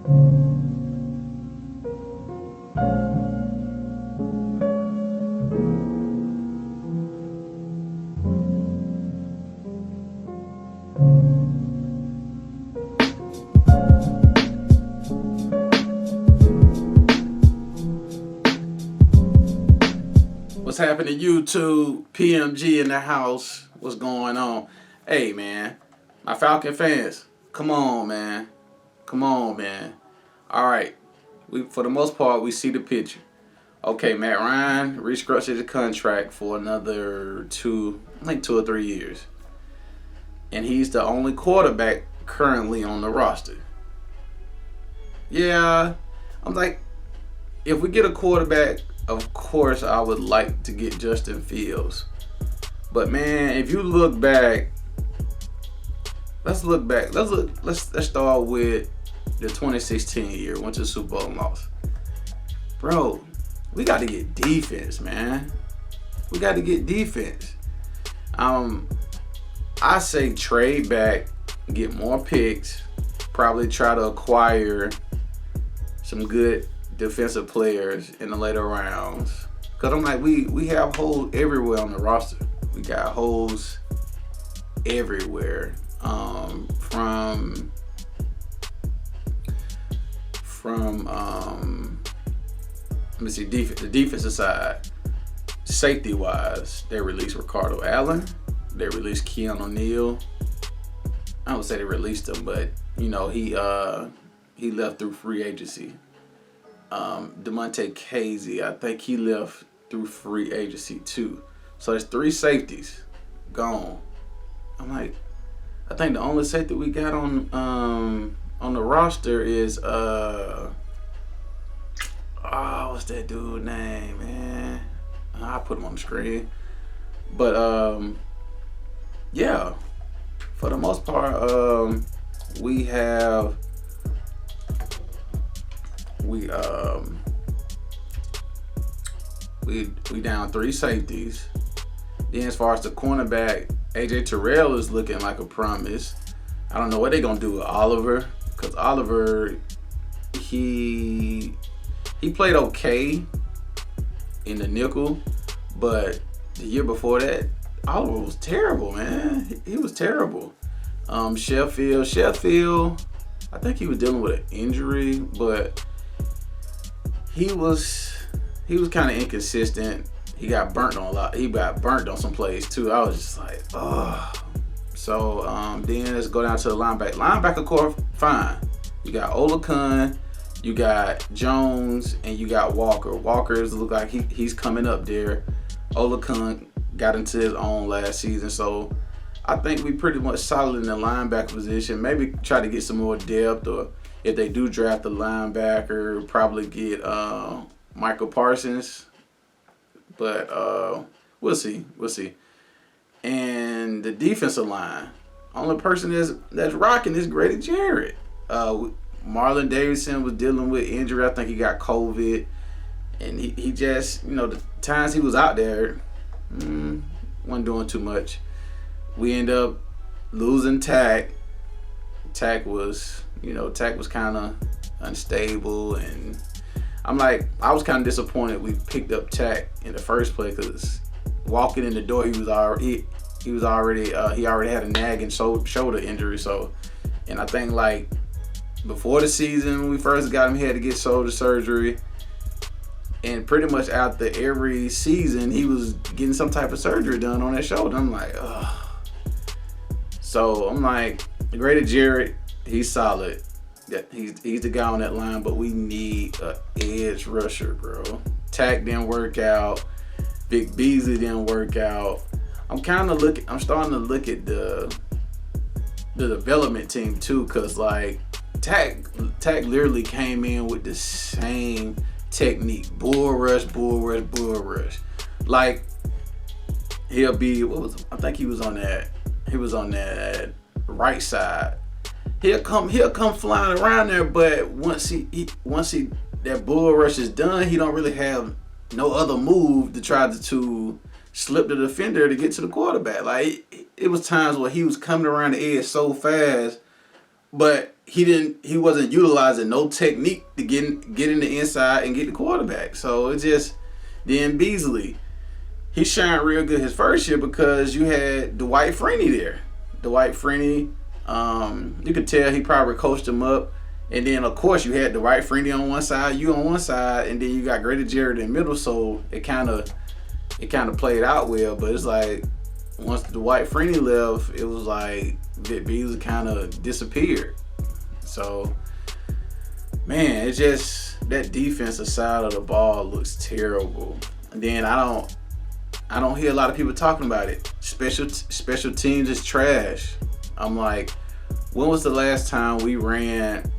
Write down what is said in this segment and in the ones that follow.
What's happening, YouTube? PMG in the house. What's going on? Hey, man. My Falcon fans. Come on, man. Come on, man. All right. For the most part, we see the picture. Okay, Matt Ryan restructured the contract for another 2 or 3 years. And he's the only quarterback currently on the roster. Yeah. I'm like, if we get a quarterback, of course I would like to get Justin Fields. But man, if you look back, let's start with the 2016 year, went to the Super Bowl and lost. Bro, we got to get defense, man. We got to get defense. I say trade back, get more picks, probably try to acquire some good defensive players in the later rounds. Cause I'm like, we have holes everywhere on the roster. We got holes everywhere. From let me see, the defensive side, safety wise, they released Ricardo Allen, they released Keanu Neal. I would say they released him, but you know he left through free agency. Demonte Casey, I think he left through free agency too. So there's 3 safeties gone. I'm like, I think the only safety we got on the roster is what's that dude's name, man? I'll put him on the screen. But yeah, for the most part, we down 3 safeties. Then as far as the cornerback, AJ Terrell is looking like a promise. I don't know what they're gonna do with Oliver, because Oliver he played okay in the nickel, but the year before that, Oliver was terrible, man. He was terrible. Sheffield, I think he was dealing with an injury, but he was kind of inconsistent. He got burnt on a lot. He got burnt on some plays too. I was just like, oh. So then let's go down to the linebacker. Linebacker core, fine. You got Olakun, you got Jones, and you got Walker. Walker's look like he's coming up there. Olakun got into his own last season, so I think we pretty much solid in the linebacker position. Maybe try to get some more depth, or if they do draft a linebacker, probably get Michael Parsons. But we'll see. And the defensive line, only person that's rocking is Grady Jarrett. Marlon Davidson was dealing with injury. I think he got COVID, and he just, the times he was out there, wasn't doing too much. We end up losing Tack. Tack was kind of unstable, and I was kind of disappointed we picked up Tack in the first place, because walking in the door, he already had a nagging shoulder injury. So, and I think before the season when we first got him, he had to get shoulder surgery, and pretty much after every season he was getting some type of surgery done on that shoulder. I'm like, ugh. So I'm like, Grady Jarrett, he's solid. He's the guy on that line, but we need an edge rusher, bro. Tack didn't work out. Vic Beasley didn't work out. I'm starting to look at the development team too, cause Tack literally came in with the same technique: bull rush. He'll be I think he was on that right side. He'll come flying around there, but once that bull rush is done, he don't really have no other move to try to slip the defender to get to the quarterback. It was times where he was coming around the edge so fast, but he wasn't utilizing no technique to get in the inside and get the quarterback. So it just then Beasley, he shined real good his first year because you had Dwight Freeney there. Dwight Freeney, you could tell he probably coached him up. And then of course you had Dwight Freeney on one side, you on one side, and then you got Grady Jarrett in the middle. So it kind of played out well. But it's like once Dwight Freeney left, it was like Vic Beasley kind of disappeared. So, man, it's just that defensive side of the ball looks terrible. And then I don't hear a lot of people talking about it. Special teams is trash. I'm like, when was the last time we ran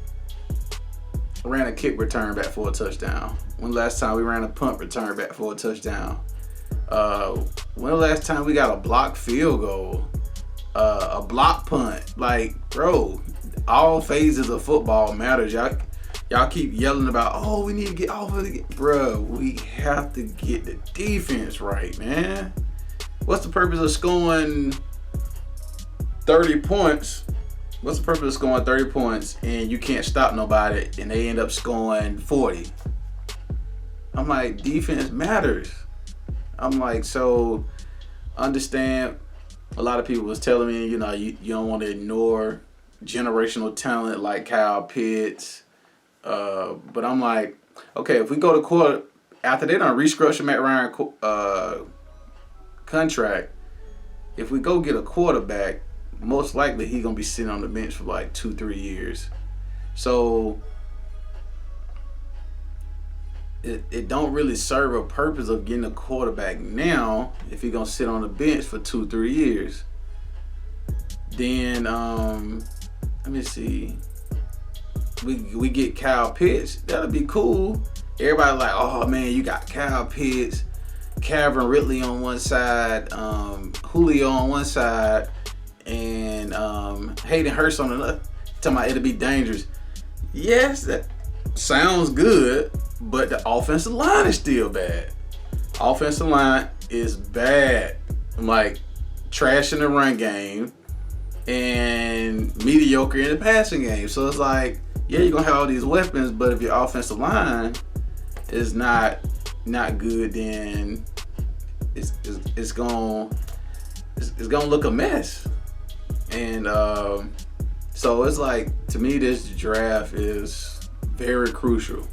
a kick return back for a touchdown? When the last time we ran a punt return back for a touchdown? When the last time we got a blocked field goal? A block punt? Like, bro, all phases of football matters. Y'all keep yelling about, oh, we need to get off of it. Bro, we have to get the defense right, man. What's the purpose of scoring 30 points? What's the purpose of scoring 30 points and you can't stop nobody and they end up scoring 40? I'm like, defense matters. I'm like, so understand, a lot of people was telling me, you don't want to ignore generational talent like Kyle Pitts. But I'm like, okay, if we go to quarter, after they done restructure Matt Ryan contract, if we go get a quarterback, most likely he's going to be sitting on the bench for like 2-3 years. So it don't really serve a purpose of getting a quarterback now if he's going to sit on the bench for 2-3 years. Then, let me see. We get Kyle Pitts. That'll be cool. Everybody like, oh man, you got Kyle Pitts, Calvin Ridley on one side, Julio on one side, and Hayden Hurst on another. Talking about it'll be dangerous. Yes, that sounds good, but the offensive line is still bad. Offensive line is bad. Like trash in the run game and mediocre in the passing game. So it's like, yeah, you're gonna have all these weapons, but if your offensive line is not good, then it's gonna look a mess. And so it's like, to me, this draft is very crucial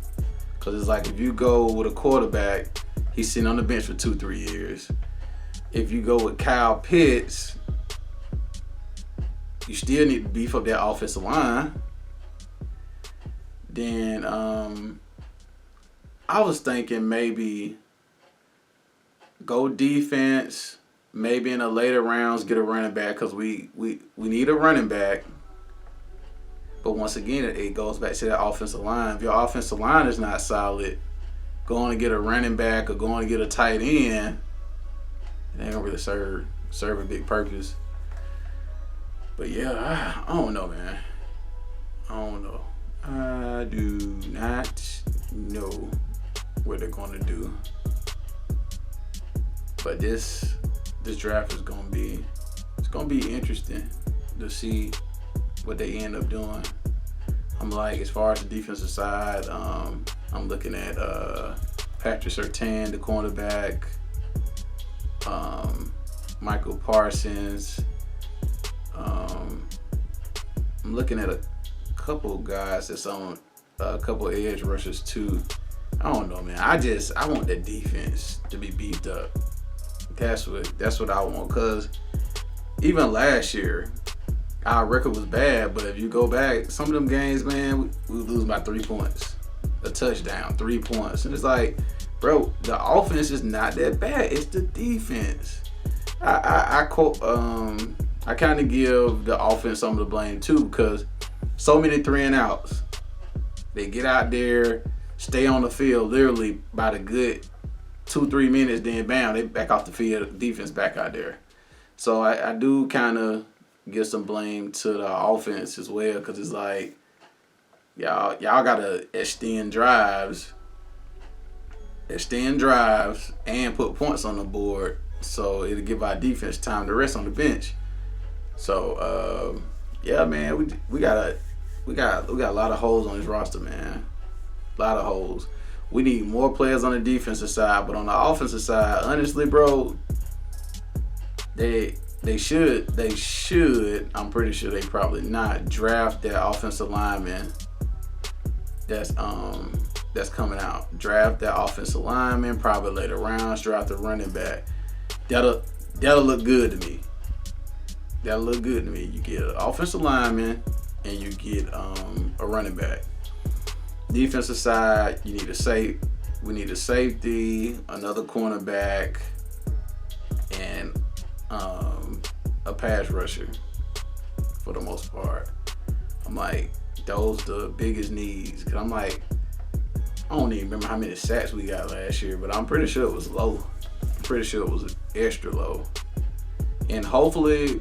because it's like if you go with a quarterback, he's sitting on the bench for 2-3 years. If you go with Kyle Pitts, you still need to beef up that offensive line. Then I was thinking maybe go defense, maybe in the later rounds get a running back because we need a running back. But once again, it goes back to that offensive line. If your offensive line is not solid, going to get a running back or going to get a tight end, it ain't gonna really serve a big purpose. But yeah, I don't know, man. I don't know. I do not know what they're gonna do. But this draft is gonna be interesting to see what they end up doing. I'm like, as far as the defensive side, I'm looking at Patrick Surtain, the cornerback, Michael Parsons. I'm looking at a couple guys that's on a couple edge rushers too. I don't know, man. I want the defense to be beefed up. That's what I want. Cause even last year, our record was bad. But if you go back, some of them games, man, we lose by 3 points, a touchdown, 3 points, and it's like, bro, the offense is not that bad. It's the defense. I kind of give the offense some of the blame too, because so many 3-and-outs. They get out there, stay on the field literally by the good 2-3 minutes, then bam, they back off the field, defense back out there. So I do kind of give some blame to the offense as well, because it's like, y'all gotta extend drives and put points on the board, so it'll give our defense time to rest on the bench. So yeah, man, we gotta we got a lot of holes on this roster, man. A lot of holes. We need more players on the defensive side, but on the offensive side, honestly, bro, they should. I'm pretty sure they probably not draft that offensive lineman that's coming out. Draft that offensive lineman probably later rounds. Draft the running back. That'll look good to me. That'll look good to me. You get an offensive lineman and you get a running back. Defensive side, we need a safety, another cornerback, and a pass rusher for the most part. I'm like, those the biggest needs. Cause I'm like, I don't even remember how many sacks we got last year, but I'm pretty sure it was low. I'm pretty sure it was extra low. And hopefully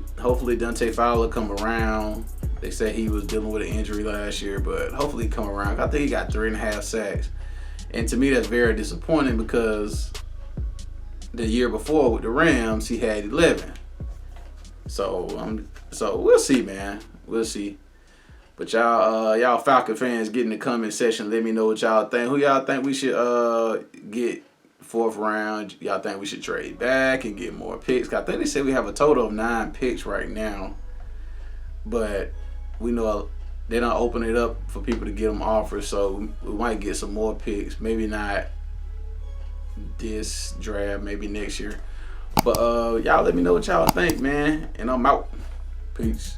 Dante Fowler come around. They said he was dealing with an injury last year, but hopefully he come around. I think he got 3.5 sacks. And to me, that's very disappointing because the year before with the Rams, he had 11. So we'll see, man. We'll see. But y'all Falcon fans, get in the comment section. Let me know what y'all think. Who y'all think we should get 4th round? Y'all think we should trade back and get more picks? I think they said we have a total of 9 picks right now. But we know they don't open it up for people to get them offers, so we might get some more picks. Maybe not this draft, maybe next year. But y'all let me know what y'all think, man. And I'm out. Peace.